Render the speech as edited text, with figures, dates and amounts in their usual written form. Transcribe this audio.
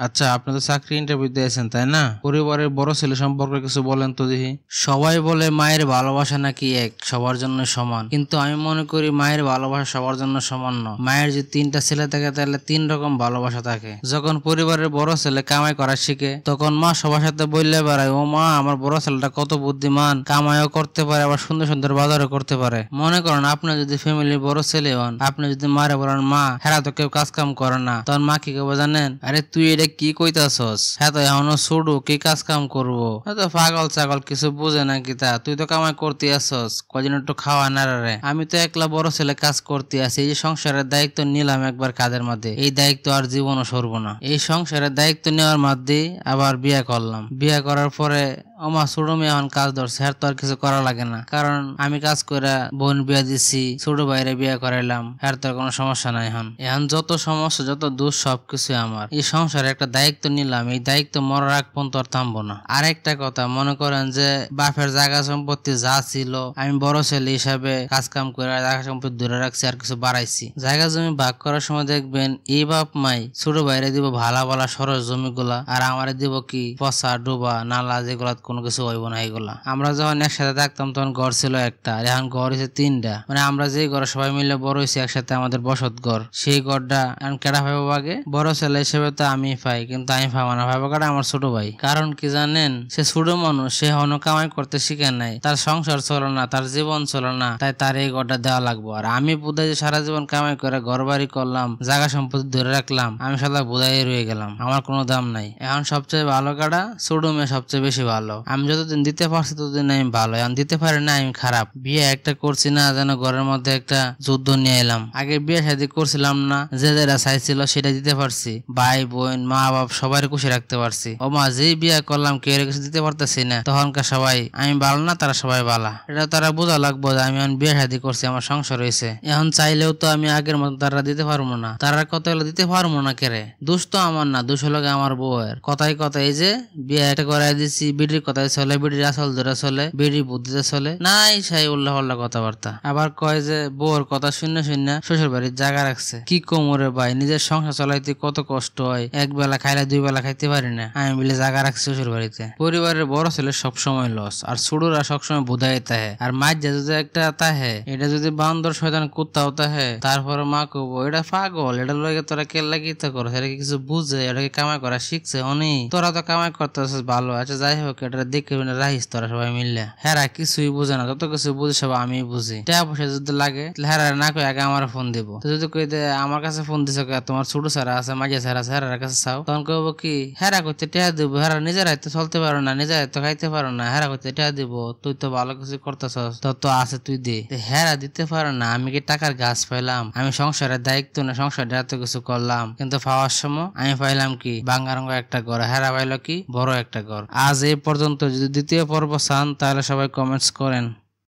আচ্ছা, আপনি তো চাকরি ইন্টারভিউ দিয়েছেন তাই না? পরিবারের বড় ছেলে সম্পর্কে কিছু বলেন তো দেখি। সবাই বলে মায়ের ভালোবাসা নাকি এক, সবার জন্য সমান, কিন্তু আমি মনে করি মায়ের ভালোবাসা সবার জন্য সমান নয়। মায়ের যে 3টা ছেলে থাকে তাহলে 3 রকম ভালোবাসা থাকে। যখন পরিবারের বড় ছেলে কামাই করা শিখে তখন মা সবার সাথে বললে বেড়ায়, ও মা আমার বড় ছেলেটা কত বুদ্ধিমান, কামাইও করতে পারে আবার সুন্দর সুন্দর বাজারও করতে পারে। মনে করেন আপনি যদি ফ্যামিলির বড় ছেলে হন, আপনি যদি মারে বলেন মা হ্যাঁ তো কেউ কাজ কাম করে না, তখন মা কি কেউ জানেন, আরে তুই এটা কি কইতাছস, হ্যাঁ তো এখনো ছোট কি কাজ কাম করবো, তো পাগল ছাগল কিছু বুঝে না কি তা, তুই তো কামাই করতে আসছস, কদিন একটু খাওয়া না রে, আমি তো একলা বড় ছেলে কাজ করতে আছি, এই যে সংসারের দায়িত্ব নিলাম একবার কাঁধের মধ্যে, এই দায়িত্ব আর জীবনও সরবো না। এই সংসারের দায়িত্ব নেওয়ার মধ্যে আবার বিয়ে করলাম, বিয়ে করার পরে আমার ছোট মেয়ে এখন কাজ ধরছে, আর তো আর কিছু করা লাগে না, কারণ আমি কাজ করে বোন বিয়ে দিছি, ছোট ভাইরে বিয়ে করাইলাম, আর তো কোনো সমস্যা নাই। এখন যত সমস্যা যত দোষ সবকিছু আমার, এই সংসারে একটা দায়িত্ব নিলাম, এই দায়িত্ব মরার আগ পর্যন্ত আর থামবো না। আরেকটা কথা, মনে করেন যে বাপের জায়গা সম্পত্তি যা ছিল আমি বড় ছেলে হিসাবে কাজ কাম করে জায়গা সম্পত্তি ধরে রাখছি আর কিছু বাড়াইছি। জায়গা জমি ভাগ করার সময় দেখবেন এই বাপ মাই ছোট ভাইরে দিব ভালা ভালা সরস জমিগুলা, আর আমারে দিব কি পচা ডোবা নালা, যেগুলা কোনো কিছু হইব না। এগুলা আমরা যখন একসাথে থাকতাম তখন ঘর ছিল একটা, আর এখন ঘর হয়েছে 3টা, মানে আমরা যে ঘরে সবাই মিলে বড় হয়েছি একসাথে, আমাদের বসত ঘর, সেই ঘরটা এখন কেডা পাইব আগে? বড় ছেলে হিসেবে তো আমি পাই, কিন্তু আমি পাবো না, পাইব কেডা? আমার ছোট ভাই। কারণ কি জানেন, সে ছোট মানুষ, সে এখনো কামাই করতে শিখে নাই, তার সংসার চলো না, তার জীবন চলো না, তাই তার এই ঘরটা দেওয়া লাগবো। আর আমি বুধাই যে সারা জীবন কামাই করে ঘর বাড়ি করলাম, জায়গা সম্পত্তি ধরে রাখলাম, আমি সাদা বুধাই রয়ে গেলাম, আমার কোনো দাম নাই। এখন সবচেয়ে ভালো কাটা ছোট মেয়ে, সবচেয়ে বেশি ভালো। আমি যতদিন দিতে পারছি ততদিন আমি ভালো, এখন দিতে পারি না আমি খারাপ। বিয়ে একটা করছি না যেন ঘরের মধ্যে একটা যুদ্ধ নিয়ে এলাম। আগে বিয়ে শাদী করছিলাম না, যে যেটা চাইছিল সেটা দিতে পারছি, ভাই বোন মা বাপ সবাই খুশি রাখতে পারছি। ও মা যেই বিয়ে করলাম কেউ কিছু দিতে পারতেছি না, তখনকার সবাই আমি ভালো না তারা সবাই ভালা, এটা তারা বোঝা লাগবো যে আমি এখন বিয়ে শাদী করছি, আমার সংসার হয়েছে। এখন চাইলেও তো আমি আগের মতো তারা দিতে পারবো না, তারা কত হলে দিতে পারবো না। কেরে দোষ তো আমার না, দোষ হলো আমার বউয়ের। কথাই এই যে বিয়ে একটা করাই দিচ্ছি, বিড়ির কথাই চলে, বিড়ির আসল ধরে চলে, বিড়ি বুদ্ধিতে চলে নাই, সেই উল্লাহ পাল্লা কথাবার্তা। আবার কয় যে বউর কথা শূন্য শূন্য শ্বশুর বাড়ির জায়গা রাখছে। কি কোমরে ভাই, নিজের সংসার চালাইতে কত কষ্ট হয়, এক বেলা খাইলে 2 বেলা খাইতে পারি না, আমি বলে জায়গা রাখছি শ্বশুর বাড়িতে। পরিবারের বড় ছেলে সবসময় লস, আর ছোটরা সবসময় বুধাই তাহে, আর মাঝে যদি একটা তাহে, এটা যদি বান্দর শয়তান কুত্তাও তাহে, তারপরে মা কব এটা পাগল, এটা লগে তোরা কেল্লা গীতা করো, সেটা কিছু বুঝে, এটাকে কামাই করা শিখছে অনি, তোরা তো কামাই করতে ভালো আছে। যাই হোক, এটা দেখে রাখিস তোরা সবাই মিললে। হেরা কিছুই বুঝে না, যত কিছু বুঝি সব আমি বুঝি। টাকা পয়সা যদি লাগে হেরা না কই আগে আমার ফোন দিব, তো যদি কই দে আমার কাছে ফোন দিছো তোমার ছোট সারা আছে মাঝে সারা আছে হেরার কাছে চাও, তখন কইব কি হেরা করতে টাকা দিব, হেরা নিজের হাতে চলতে পারো না, নিজের হাতে খাইতে পারো না, হেরা করতে টাকা দিব, তুই তো ভালো কিছু করতেছস, তোর তো আছে তুই দে। হেরা দিতে পারো না, আমি কি টাকার গাছ পাইলাম? আমি সংসারের দায়িত্ব না, সংসারে এত কিছু করলাম, কিন্তু পাওয়ার সময় আমি পাইলাম কি বাঙ্গারঙ্গ একটা ঘর, হেরা পাইলো কি বড় একটা ঘর। আজ এই পর্যন্ত। যদি দ্বিতীয় পর্ব চান তাহলে সবাই কমেন্টস করেন।